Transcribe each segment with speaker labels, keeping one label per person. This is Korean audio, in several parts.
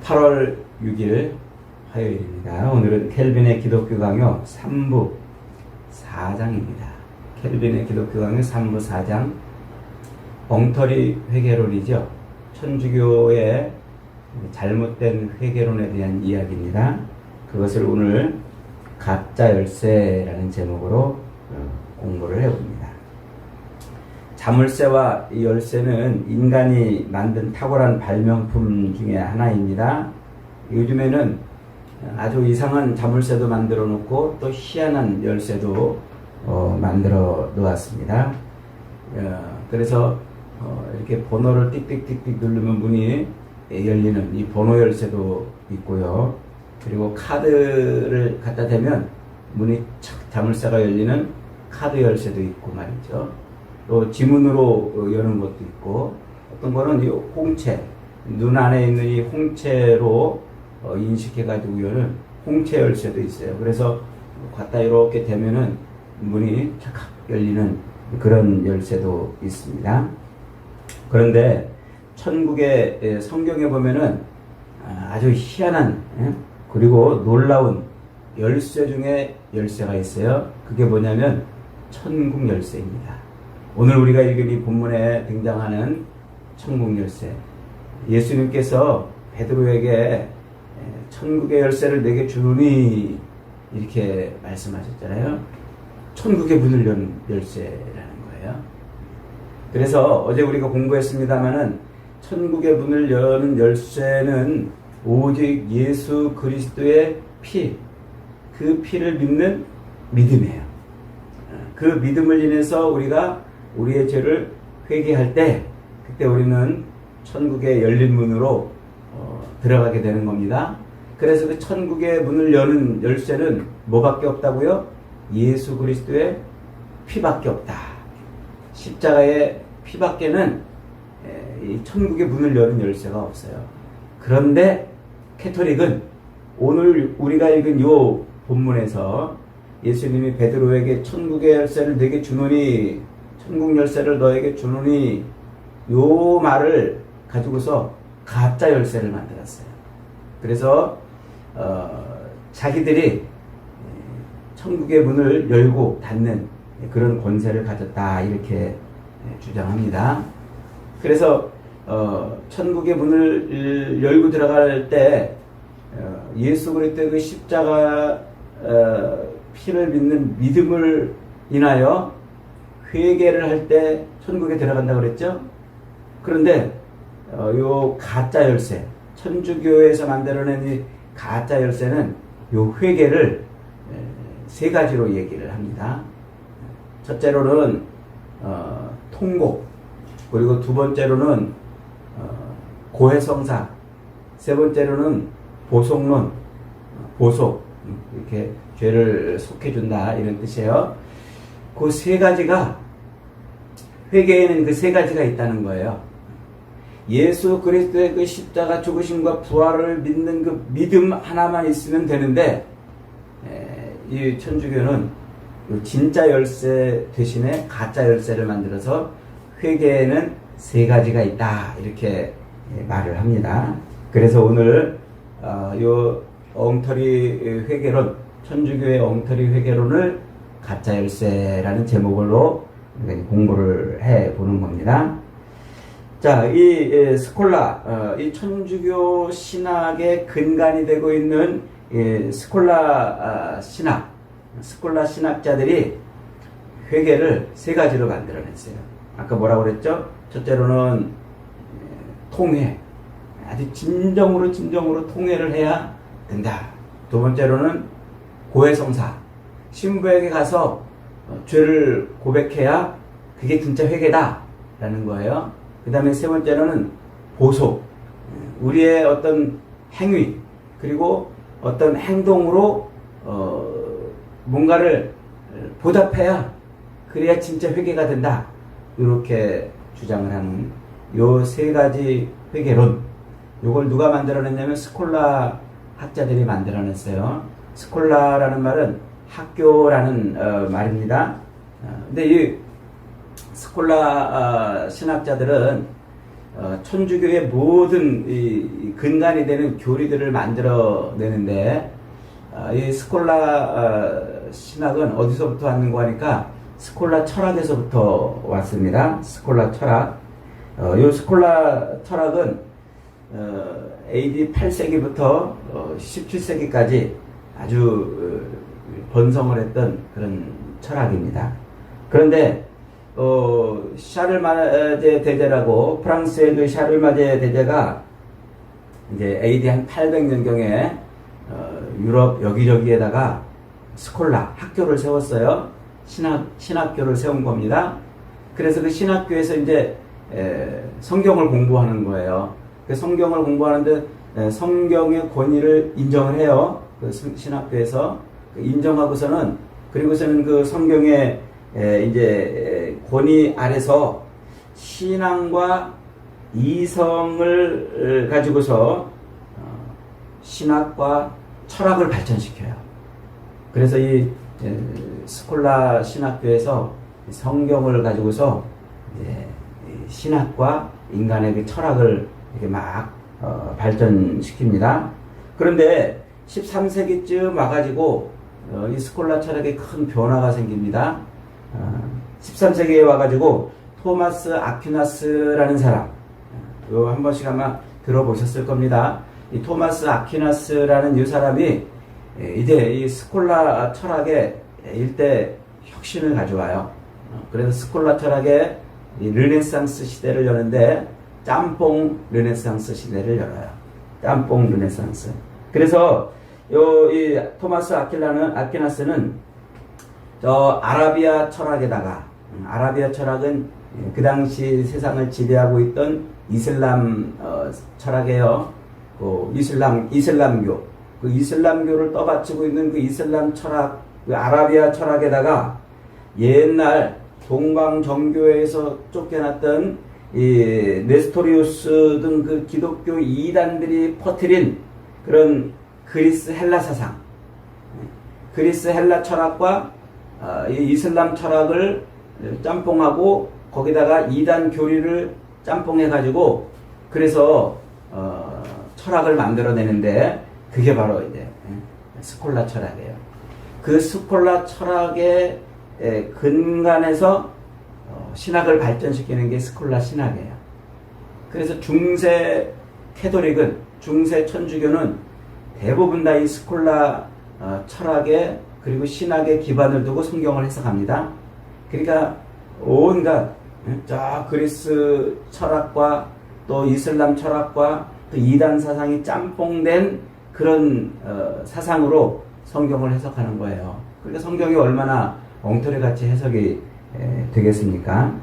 Speaker 1: 8월 6일 화요일입니다. 오늘은 켈빈의 기독교 강요 3부 4장입니다. 켈빈의 기독교 강요 3부 4장 엉터리 회개론이죠. 천주교의 잘못된 회개론에 대한 이야기입니다. 그것을 오늘 가짜 열쇠라는 제목으로 공부를 해봅니다. 자물쇠와 이 열쇠는 인간이 만든 탁월한 발명품 중에 하나입니다. 요즘에는 아주 이상한 자물쇠도 만들어 놓고 또 희한한 열쇠도 만들어 놓았습니다. 그래서 이렇게 번호를 띡띡띡띡 누르면 문이 열리는 이 번호 열쇠도 있고요. 그리고 카드를 갖다 대면 문이 자물쇠가 열리는 카드 열쇠도 있고 말이죠. 또 지문으로 여는 것도 있고, 어떤 거는 이 홍채, 눈 안에 있는 이 홍채로 인식해가지고 여는 홍채 열쇠도 있어요. 그래서 갖다 이렇게 대면은 문이 착각 열리는 그런 열쇠도 있습니다. 그런데 천국의 성경에 보면은 아주 희한한 그리고 놀라운 열쇠 중에 열쇠가 있어요. 그게 뭐냐면 천국 열쇠입니다. 오늘 우리가 읽은 이 본문에 등장하는 천국 열쇠, 예수님께서 베드로에게 천국의 열쇠를 내게 주노니 이렇게 말씀하셨잖아요. 천국의 문을 여는 열쇠라는 거예요. 그래서 어제 우리가 공부했습니다마는 천국의 문을 여는 열쇠는 오직 예수 그리스도의 피, 그 피를 믿는 믿음이에요. 그 믿음을 인해서 우리가 우리의 죄를 회개할 때, 그때 우리는 천국의 열린 문으로 들어가게 되는 겁니다. 그래서 그 천국의 문을 여는 열쇠는 뭐밖에 없다고요? 예수 그리스도의 피밖에 없다. 십자가의 피밖에는 이 천국의 문을 여는 열쇠가 없어요. 그런데 캐토릭은 오늘 우리가 읽은 이 본문에서 예수님이 베드로에게 천국의 열쇠를 내게 주노니, 천국 열쇠를 너에게 주노니, 요 말을 가지고서 가짜 열쇠를 만들었어요. 그래서 자기들이 천국의 문을 열고 닫는 그런 권세를 가졌다, 이렇게 주장합니다. 그래서 천국의 문을 열고 들어갈 때 예수 그리스도의 그 십자가 피를 믿는 믿음을 인하여 회개를 할 때 천국에 들어간다고 그랬죠. 그런데 요 가짜 열쇠, 천주교에서 만들어낸 이 가짜 열쇠는 요 회개를 세 가지로 얘기를 합니다. 첫째로는 통곡, 그리고 두 번째로는 고해성사, 세 번째로는 보속론, 보속, 이렇게 죄를 속해준다, 이런 뜻이에요. 그 세 가지가, 회개에는 그 세 가지가 있다는 거예요. 예수 그리스도의 그 십자가 죽으심과 부활을 믿는 그 믿음 하나만 있으면 되는데, 이 천주교는 진짜 열쇠 대신에 가짜 열쇠를 만들어서 회개에는 세 가지가 있다, 이렇게 말을 합니다. 그래서 오늘 요 엉터리 회개론, 천주교의 엉터리 회개론을 가짜 열쇠라는 제목으로 공부를 해 보는 겁니다. 자, 이 스콜라, 이 천주교 신학의 근간이 되고 있는 스콜라 신학, 스콜라 신학자들이 회개를 세 가지로 만들어냈어요. 아까 뭐라고 그랬죠? 첫째로는 통회, 아주 진정으로 통회를 해야 된다. 두 번째로는 고해성사, 신부에게 가서 죄를 고백해야 그게 진짜 회개다 라는 거예요. 그 다음에 세 번째로는 보속, 우리의 어떤 행위 그리고 어떤 행동으로 뭔가를 보답해야 그래야 진짜 회개가 된다, 이렇게 주장을 하는 요 세 가지 회개론, 요걸 누가 만들어냈냐면 스콜라 학자들이 만들어냈어요. 스콜라라는 말은 학교라는 말입니다. 근데 이 스콜라 신학자들은 천주교의 모든 이 근간이 되는 교리들을 만들어내는데, 이 스콜라 신학은 어디서부터 왔는가 하니까 스콜라 철학에서부터 왔습니다. 스콜라 철학. 이 스콜라 철학은 AD 8세기부터 17세기까지 아주 번성을 했던 그런 철학입니다. 그런데 샤를마제 대제라고, 프랑스의 그 샤를마제 대제가 이제 AD 한 800년경에 유럽 여기저기에다가 스콜라 학교를 세웠어요. 신학교를 세운 겁니다. 그래서 그 신학교에서 이제 성경을 공부하는 거예요. 그 성경을 공부하는데 성경의 권위를 인정을 해요. 그 신학교에서 인정하고서는, 그리고서는 그 성경의 이제 권위 아래서 신앙과 이성을 가지고서 신학과 철학을 발전시켜요. 그래서 이 스콜라 신학교에서 성경을 가지고서 신학과 인간의 그 철학을 이렇게 막 발전시킵니다. 그런데 13세기쯤 와가지고 이 스콜라 철학에 큰 변화가 생깁니다. 13세기에 와가지고 토마스 아퀴나스라는 사람, 요 한 번씩 아마 들어보셨을 겁니다. 이 토마스 아퀴나스라는 이 사람이 이제 이 스콜라 철학에 일대 혁신을 가져와요. 그래서 스콜라 철학에 이 르네상스 시대를 여는데 짬뽕 르네상스 시대를 열어요. 짬뽕 르네상스. 그래서 이 토마스 아퀴나스는 저 아라비아 철학에다가, 아라비아 철학은 그 당시 세상을 지배하고 있던 이슬람 철학이에요. 이슬람교. 그 이슬람교를 떠받치고 있는 그 이슬람 철학, 그 아라비아 철학에다가 옛날 동방 정교회에서 쫓겨났던 이 네스토리우스 등 그 기독교 이단들이 퍼뜨린 그런 그리스 헬라 사상, 그리스 헬라 철학과 이 이슬람 철학을 짬뽕하고 거기다가 이단 교리를 짬뽕해가지고 그래서 철학을 만들어내는데, 그게 바로 이제 스콜라 철학이에요. 그 스콜라 철학의 근간에서 신학을 발전시키는 게 스콜라 신학이에요. 그래서 중세 캐톨릭은, 중세 천주교는 대부분 다 이 스콜라 철학에 그리고 신학에 기반을 두고 성경을 해석합니다. 그러니까 온갖 저 그리스 철학과 또 이슬람 철학과 또 이단 사상이 짬뽕된 그런 사상으로 성경을 해석하는 거예요. 그러니까 성경이 얼마나 엉터리같이 해석이 되겠습니까?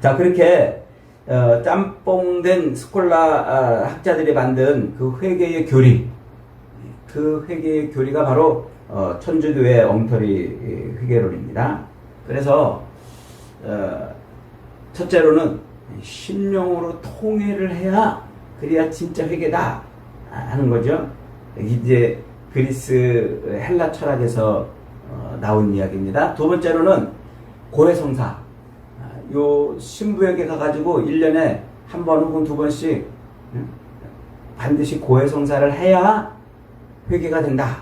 Speaker 1: 자, 그렇게 짬뽕된 스콜라 학자들이 만든 그 회개의 교리, 그 회개의 교리가 바로 천주교의 엉터리 회개론입니다. 그래서 첫째로는 심령으로 통회를 해야, 그래야 진짜 회개다 하는 거죠. 이제 그리스 헬라 철학에서 나온 이야기입니다. 두 번째로는 고해성사. 요 신부에게 가가지고 1년에 한 번 혹은 두 번씩 반드시 고해성사를 해야 회개가 된다.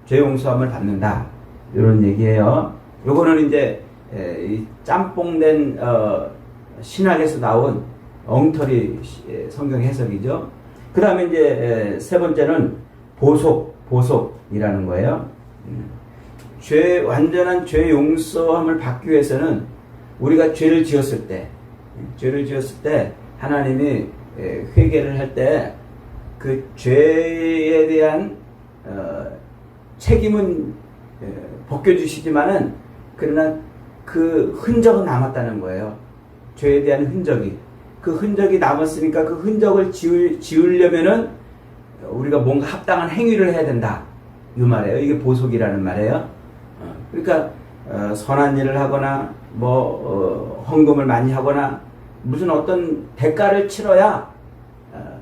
Speaker 1: 죄 용서함을 받는다. 이런 얘기예요. 요거는 이제 이 짬뽕된 신학에서 나온 엉터리 성경 해석이죠. 그 다음에 이제 세 번째는 보속이라는 거예요. 완전한 죄 용서함을 받기 위해서는 우리가 죄를 지었을 때 하나님이 회개를 할 때 그 죄에 대한 책임은 벗겨주시지만은, 그러나 그 흔적은 남았다는 거예요. 죄에 대한 흔적이. 그 흔적이 남았으니까 그 흔적을 지우려면은 우리가 뭔가 합당한 행위를 해야 된다. 이 말이에요. 이게 보속이라는 말이에요. 그러니까 선한 일을 하거나 헌금을 많이 하거나 무슨 어떤 대가를 치러야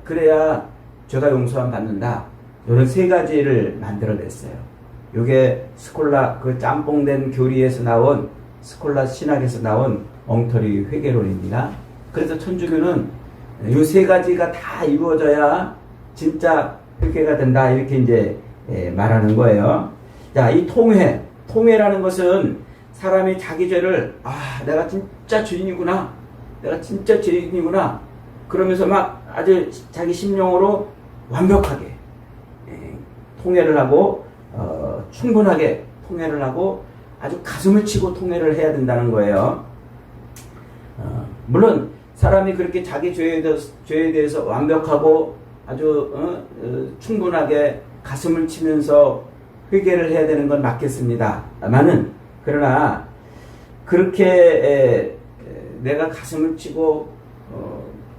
Speaker 1: 그래야 죄가 용서함 받는다. 이런 세 가지를 만들어냈어요. 이게 스콜라 그 짬뽕된 교리에서 나온, 스콜라 신학에서 나온 엉터리 회개론입니다. 그래서 천주교는 이 세 가지가 다 이루어져야 진짜 회개가 된다. 이렇게 이제 말하는 거예요. 자, 이 통회라는 것은 사람이 자기 죄를 내가 진짜 죄인이구나. 내가 진짜 죄인이구나. 그러면서 막 아주 자기 심령으로 완벽하게 통회를 하고 충분하게 통회를 하고 아주 가슴을 치고 통회를 해야 된다는 거예요. 물론 사람이 그렇게 자기 죄에 대해서 완벽하고 아주 충분하게 가슴을 치면서 회개를 해야 되는 건 맞겠습니다만은, 그러나 그렇게 내가 가슴을 치고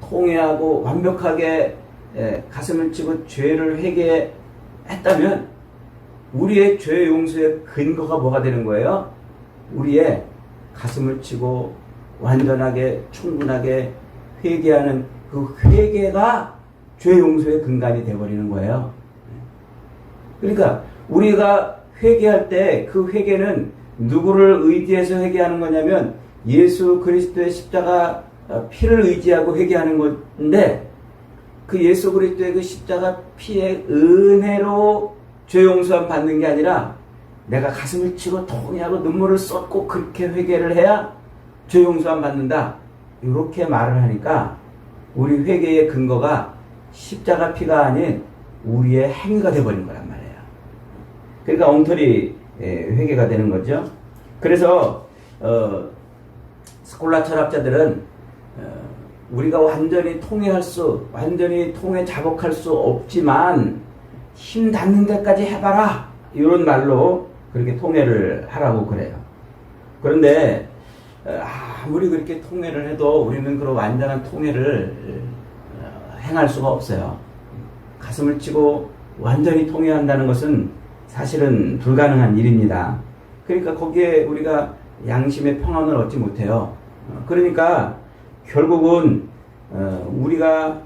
Speaker 1: 통회하고 완벽하게 가슴을 치고 죄를 회개했다면 우리의 죄 용서의 근거가 뭐가 되는 거예요? 우리의 가슴을 치고 완전하게 충분하게 회개하는 그 회개가 죄 용서의 근간이 되어버리는 거예요. 그러니까 우리가 회개할 때 그 회개는 누구를 의지해서 회개하는 거냐면 예수 그리스도의 십자가 피를 의지하고 회개하는 건데, 그 예수 그리스도의 그 십자가 피의 은혜로 죄 용서함 받는 게 아니라 내가 가슴을 치고 통회하고 눈물을 쏟고 그렇게 회개를 해야 죄 용서함 받는다. 이렇게 말을 하니까 우리 회개의 근거가 십자가 피가 아닌 우리의 행위가 되어버린 거란 말이에요. 그러니까 엉터리 회개가 되는 거죠. 그래서 스콜라 철학자들은 우리가 완전히 통회 자복할 수 없지만 힘 닿는 데까지 해봐라, 이런 말로 그렇게 통회를 하라고 그래요. 그런데 아무리 그렇게 통회를 해도 우리는 그런 완전한 통회를 행할 수가 없어요. 가슴을 치고 완전히 통회한다는 것은 사실은 불가능한 일입니다. 그러니까 거기에 우리가 양심의 평안을 얻지 못해요. 그러니까 결국은 우리가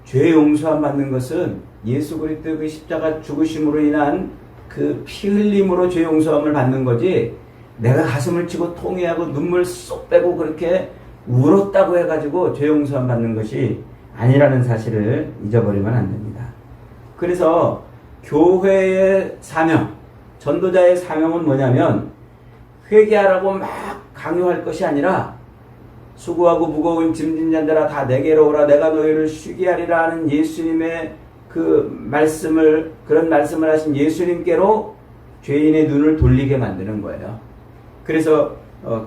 Speaker 1: 죄 용서함 받는 것은 예수 그리스도의 그 십자가 죽으심으로 인한 그 피 흘림으로 죄 용서함을 받는 거지, 내가 가슴을 치고 통회하고 눈물 쏙 빼고 그렇게 울었다고 해가지고 죄 용서함 받는 것이 아니라는 사실을 잊어버리면 안 됩니다. 그래서 교회의 사명, 전도자의 사명은 뭐냐면 회개하라고 막 강요할 것이 아니라 수고하고 무거운 짐진 자들아 다 내게로 오라 내가 너희를 쉬게 하리라 하는 예수님의 그런 말씀을 하신 예수님께로 죄인의 눈을 돌리게 만드는 거예요. 그래서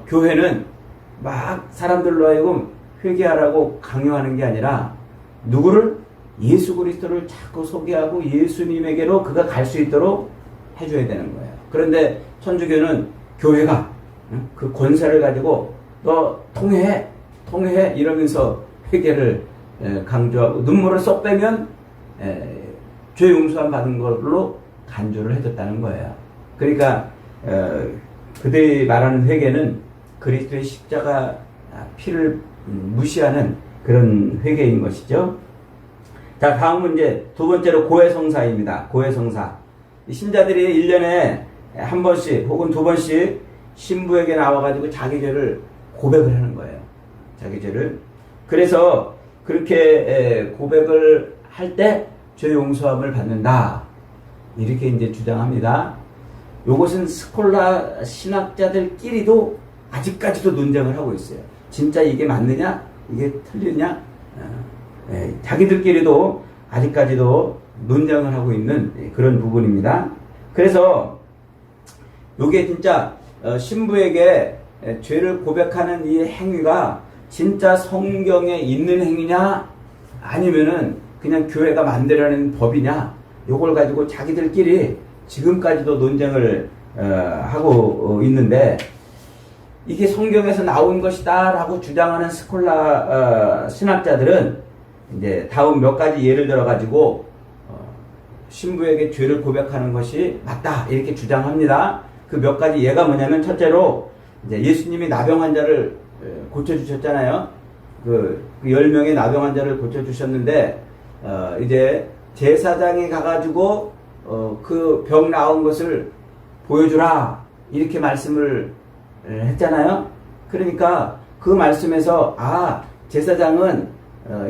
Speaker 1: 교회는 막 사람들로 하여금 회개하라고 강요하는 게 아니라 누구를? 예수 그리스도를 자꾸 소개하고 예수님에게로 그가 갈 수 있도록 해줘야 되는 거예요. 그런데 천주교는 교회가 그 권세를 가지고 너 통회해 이러면서 회개를 강조하고 눈물을 쏙 빼면 죄 용서함 받은 걸로 간주를 해줬다는 거예요. 그러니까 그들이 말하는 회개는 그리스도의 십자가 피를 무시하는 그런 회개인 것이죠. 자, 다음 문제 두 번째로 고해성사입니다. 고해성사. 신자들이 1년에 한 번씩 혹은 두 번씩 신부에게 나와가지고 자기 죄를 고백을 하는 거예요. 자기 죄를. 그래서 그렇게 고백을 할 때 죄 용서함을 받는다. 이렇게 이제 주장합니다. 요것은 스콜라 신학자들끼리도 아직까지도 논쟁을 하고 있어요. 진짜 이게 맞느냐? 이게 틀리냐? 자기들끼리도 아직까지도 논쟁을 하고 있는 그런 부분입니다. 그래서 요게 진짜 신부에게 죄를 고백하는 이 행위가 진짜 성경에 있는 행위냐 아니면은 그냥 교회가 만들어낸 법이냐, 요걸 가지고 자기들끼리 지금까지도 논쟁을 하고 있는데, 이게 성경에서 나온 것이다 라고 주장하는 스콜라 신학자들은 이제 다음 몇 가지 예를 들어 가지고 신부에게 죄를 고백하는 것이 맞다 이렇게 주장합니다. 그 몇 가지 예가 뭐냐면, 첫째로 이제 예수님이 나병 환자를 고쳐주셨잖아요. 그 10명의 나병 환자를 고쳐주셨는데 이제 제사장이 가가지고 그 병 나은 것을 보여주라 이렇게 말씀을 했잖아요. 그러니까 그 말씀에서 제사장은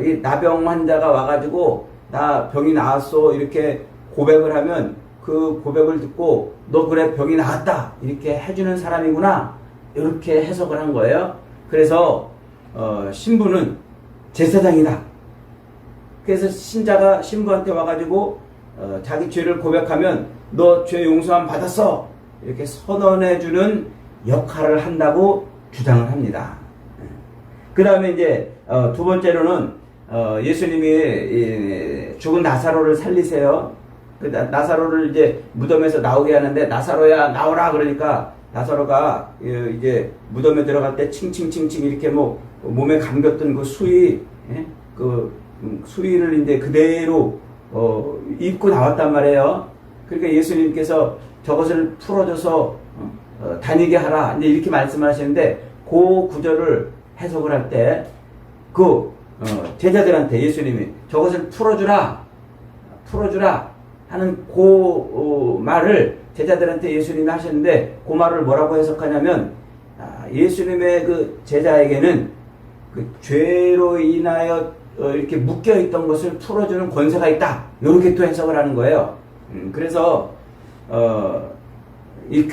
Speaker 1: 이 나병 환자가 와가지고 나 병이 나았어 이렇게 고백을 하면 그 고백을 듣고 너 그래 병이 나았다 이렇게 해주는 사람이구나 이렇게 해석을 한 거예요. 그래서 신부는 제사장이다. 그래서 신자가 신부한테 와가지고 자기 죄를 고백하면 너 죄 용서함 받았어 이렇게 선언해주는 역할을 한다고 주장을 합니다. 그 다음에 이제 두 번째로는 예수님이 죽은 나사로를 살리세요. 그 나사로를 이제 무덤에서 나오게 하는데 나사로야 나오라 그러니까 나사로가 이제 무덤에 들어갈 때 칭칭칭칭 이렇게 뭐 몸에 감겼던 그 수의 그 수의를 이제 그대로 입고 나왔단 말이에요. 그러니까 예수님께서 저것을 풀어줘서 다니게 하라 이제 이렇게 말씀하시는데 그 구절을 해석을 할 때 그 제자들한테 예수님이 저것을 풀어주라 하는 그 말을 제자들한테 예수님이 하셨는데 그 말을 뭐라고 해석하냐면 예수님의 그 제자에게는 그 죄로 인하여 이렇게 묶여있던 것을 풀어주는 권세가 있다 이렇게 또 해석을 하는 거예요. 그래서 이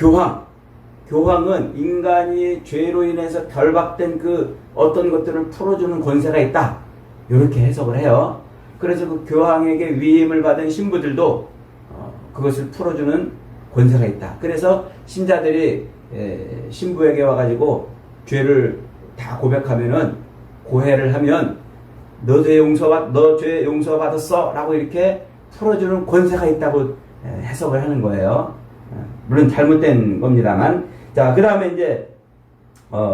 Speaker 1: 교황은 인간이 죄로 인해서 결박된 그 어떤 것들을 풀어주는 권세가 있다 이렇게 해석을 해요. 그래서 그 교황에게 위임을 받은 신부들도 그것을 풀어주는 권세가 있다. 그래서 신자들이 신부에게 와가지고 죄를 다 고백하면은 고해를 하면 너 죄 용서 받았어 라고 이렇게 풀어주는 권세가 있다고 해석을 하는 거예요. 물론 잘못된 겁니다만. 자, 그 다음에 이제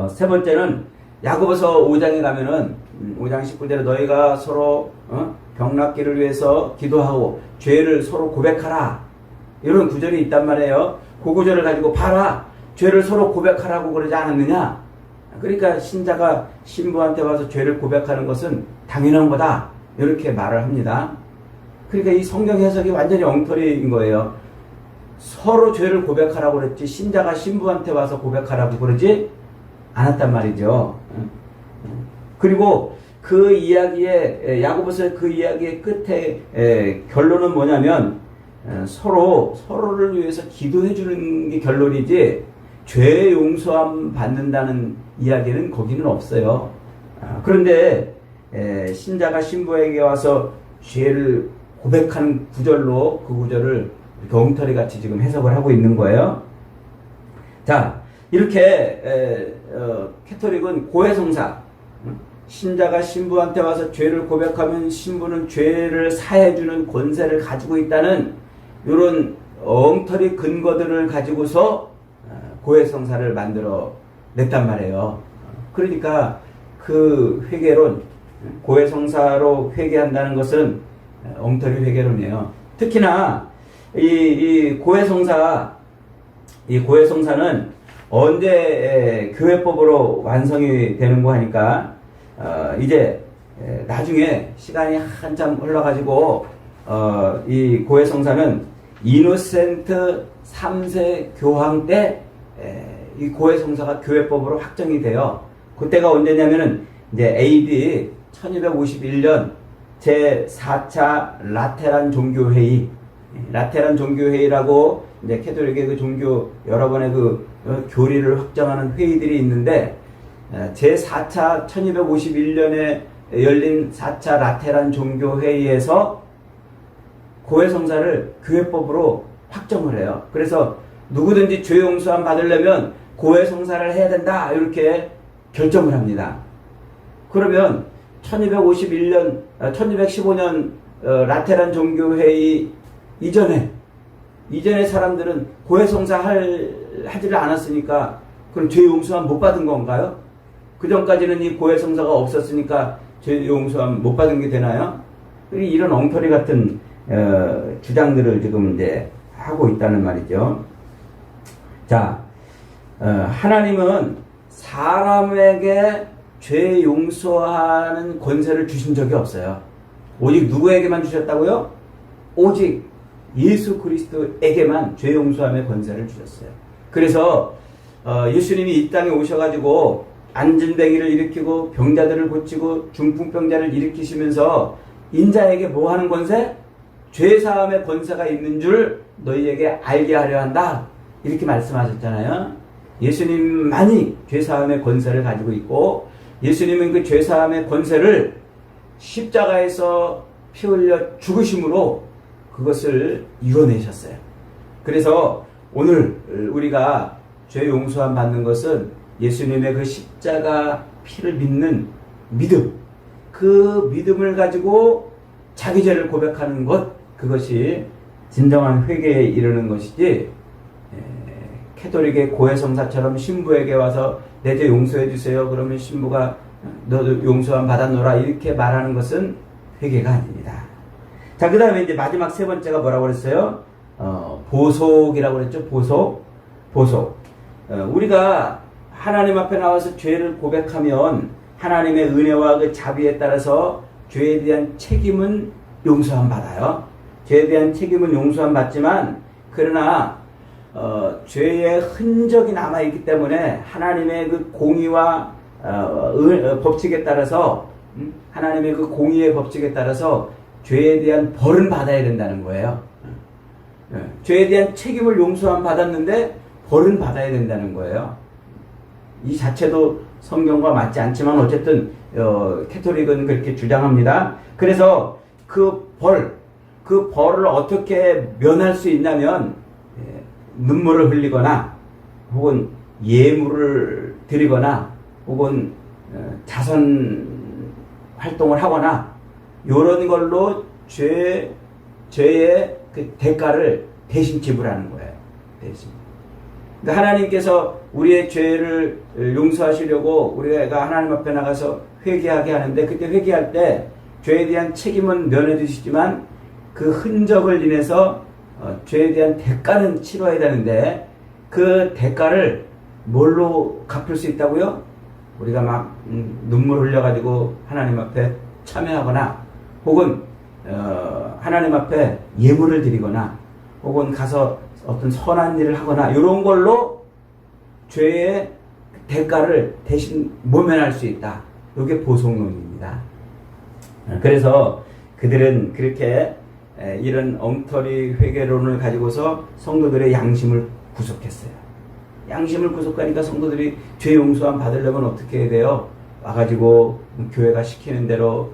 Speaker 1: 세 번째는 야고보서 5장에 가면은 5장 19절에 너희가 서로 병 낫기를 위해서 기도하고 죄를 서로 고백하라 이런 구절이 있단 말이에요. 그 구절을 가지고 봐라 죄를 서로 고백하라고 그러지 않았느냐. 그러니까 신자가 신부한테 와서 죄를 고백하는 것은 당연한 거다 이렇게 말을 합니다. 그러니까 이 성경 해석이 완전히 엉터리인 거예요. 서로 죄를 고백하라고 그랬지 신자가 신부한테 와서 고백하라고 그러지 않았단 말이죠. 그리고 그 이야기의 야고보서의 그 이야기의 끝에 결론은 뭐냐면 서로를 위해서 기도해 주는 게 결론이지 죄 용서함 받는다는 이야기는 거기는 없어요. 그런데 신자가 신부에게 와서 죄를 고백하는 구절로 그 구절을 이렇게 엉터리 같이 지금 해석을 하고 있는 거예요. 자, 이렇게 캐토릭은 고해성사, 신자가 신부한테 와서 죄를 고백하면 신부는 죄를 사해주는 권세를 가지고 있다는 이런 엉터리 근거들을 가지고서 고해성사를 만들어 냈단 말이에요. 그러니까 그 회계론, 고해성사로 회계한다는 것은 엉터리 회계론이에요. 특히나 이 고해성사는 언제 교회법으로 완성이 되는고 하니까 이제 나중에 시간이 한참 흘러가지고 이 고해성사는 이노센트 3세 교황 때 이 고해성사가 교회법으로 확정이 돼요. 그때가 언제냐면은 이제 AD 1251년 제4차 라테란 종교회의, 라테란 종교회의라고 이제 캐톨릭의 그 종교 여러 번의 그 교리를 확정하는 회의들이 있는데 제4차 1251년에 열린 4차 라테란 종교회의에서 고해성사를 교회법으로 확정을 해요. 그래서 누구든지 죄 용서함 받으려면 고해성사를 해야 된다 이렇게 결정을 합니다. 그러면 1215년 라테란 종교회의 이전에 사람들은 고해성사 하지를 않았으니까 그럼 죄 용서함 못 받은 건가요? 그 전까지는 이 고해성사가 없었으니까 죄 용서함 못 받은 게 되나요? 이런 엉터리 같은 주장들을 지금 이제 하고 있다는 말이죠. 자, 하나님은 사람에게 죄 용서하는 권세를 주신 적이 없어요. 오직 누구에게만 주셨다고요? 오직 예수 그리스도에게만 죄 용서함의 권세를 주셨어요. 그래서 예수님이 이 땅에 오셔가지고 안진뱅이를 일으키고 병자들을 고치고 중풍병자를 일으키시면서 인자에게 뭐 하는 권세? 죄사함의 권세가 있는 줄 너희에게 알게 하려 한다. 이렇게 말씀하셨잖아요. 예수님만이 죄사함의 권세를 가지고 있고 예수님은 그 죄사함의 권세를 십자가에서 피 흘려 죽으심으로 그것을 이뤄내셨어요. 그래서 오늘 우리가 죄 용서함 받는 것은 예수님의 그 십자가 피를 믿는 믿음, 그 믿음을 가지고 자기 죄를 고백하는 것, 그것이 진정한 회개에 이르는 것이지, 캐톨릭의 고해성사처럼 신부에게 와서 내 죄 용서해 주세요. 그러면 신부가 너도 용서함 받았노라 이렇게 말하는 것은 회개가 아닙니다. 자, 그 다음에 이제 마지막 세 번째가 뭐라고 그랬어요? 보속이라고 그랬죠. 보속. 우리가 하나님 앞에 나와서 죄를 고백하면 하나님의 은혜와 그 자비에 따라서 죄에 대한 책임은 용서함 받아요. 죄에 대한 책임은 용서함 받지만 그러나 죄의 흔적이 남아있기 때문에 하나님의 그 공의와 법칙에 따라서 하나님의 그 공의의 법칙에 따라서 죄에 대한 벌은 받아야 된다는 거예요. 죄에 대한 책임을 용서함 받았는데 벌은 받아야 된다는 거예요. 이 자체도 성경과 맞지 않지만 어쨌든 캐톨릭은 그렇게 주장합니다. 그래서 그 벌을 어떻게 면할 수 있냐면 눈물을 흘리거나 혹은 예물을 드리거나 혹은 자선 활동을 하거나 이런 걸로 죄의 그 대가를 대신 지불하는 거예요. 대신. 그러니까 하나님께서 우리의 죄를 용서하시려고 우리가 하나님 앞에 나가서 회개하게 하는데 그때 회개할 때 죄에 대한 책임은 면해 주시지만 그 흔적을 인해서 죄에 대한 대가는 치러야 되는데 그 대가를 뭘로 갚을 수 있다고요? 우리가 막 눈물 흘려가지고 하나님 앞에 참여하거나 혹은 하나님 앞에 예물을 드리거나 혹은 가서 어떤 선한 일을 하거나 이런 걸로 죄의 대가를 대신 모면할 수 있다. 이게 보속론입니다. 그래서 그들은 그렇게 이런 엉터리 회개론을 가지고서 성도들의 양심을 구속했어요. 양심을 구속하니까 성도들이 죄 용서함 받으려면 어떻게 해야 돼요? 와가지고 교회가 시키는 대로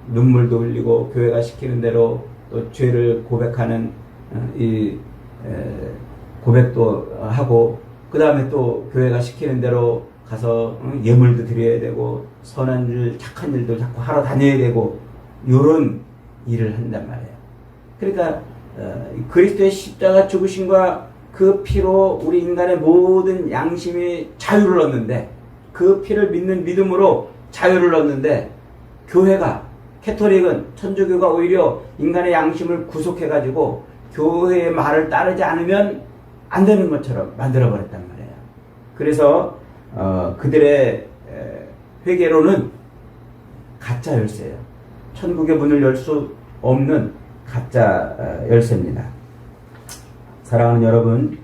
Speaker 1: 눈물도 흘리고 교회가 시키는 대로 또 죄를 고백하는 고백도 하고 그 다음에 또 교회가 시키는 대로 가서 예물도 드려야 되고 선한 일, 착한 일도 자꾸 하러 다녀야 되고 이런 일을 한단 말이에요. 그러니까 그리스도의 십자가 죽으심과 그 피로 우리 인간의 모든 양심이 자유를 얻는데 그 피를 믿는 믿음으로 자유를 얻는데 교회가 캐톨릭은 천주교가 오히려 인간의 양심을 구속해가지고 교회의 말을 따르지 않으면 안 되는 것처럼 만들어버렸단 말이에요. 그래서 그들의 회개로는 가짜 열쇠예요. 천국의 문을 열 수 없는 가짜 열쇠입니다. 사랑하는 여러분,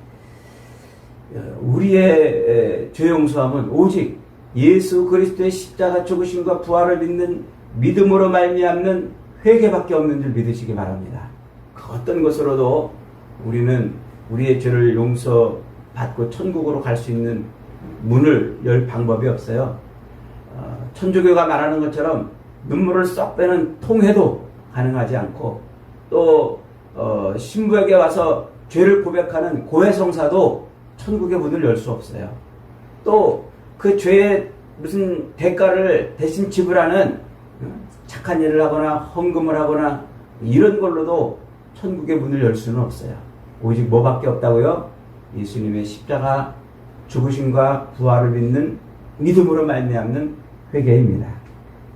Speaker 1: 우리의 죄 용서함은 오직 예수 그리스도의 십자가 죽으심과 부활을 믿는 믿음으로 말미암는 회개밖에 없는 줄 믿으시기 바랍니다. 그 어떤 것으로도 우리는 우리의 죄를 용서받고 천국으로 갈 수 있는 문을 열 방법이 없어요. 천주교가 말하는 것처럼 눈물을 쏙 빼는 통회도 가능하지 않고 또 신부에게 와서 죄를 고백하는 고해성사도 천국의 문을 열 수 없어요. 또 그 죄의 무슨 대가를 대신 지불하는 착한 일을 하거나 헌금을 하거나 이런 걸로도 천국의 문을 열 수는 없어요. 오직 뭐밖에 없다고요? 예수님의 십자가 죽으심과 부활을 믿는 믿음으로 말미암는 회개입니다.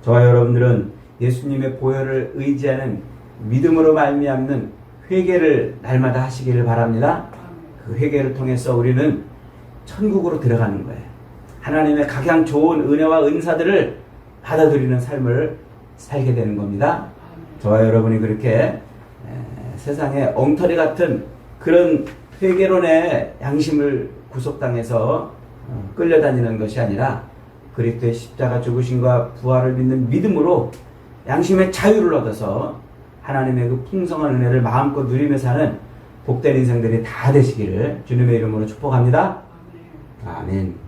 Speaker 1: 저와 여러분들은 예수님의 보혈을 의지하는 믿음으로 말미암는 회개를 날마다 하시기를 바랍니다. 그 회개를 통해서 우리는 천국으로 들어가는 거예요. 하나님의 각양 좋은 은혜와 은사들을 받아들이는 삶을 살게 되는 겁니다. 저와 여러분이 그렇게 세상에 엉터리 같은 그런 회개론의 양심을 구속당해서 끌려다니는 것이 아니라 그리스도의 십자가 죽으심과 부활을 믿는 믿음으로 양심의 자유를 얻어서 하나님의 그 풍성한 은혜를 마음껏 누리며 사는 복된 인생들이 다 되시기를 주님의 이름으로 축복합니다. 아멘.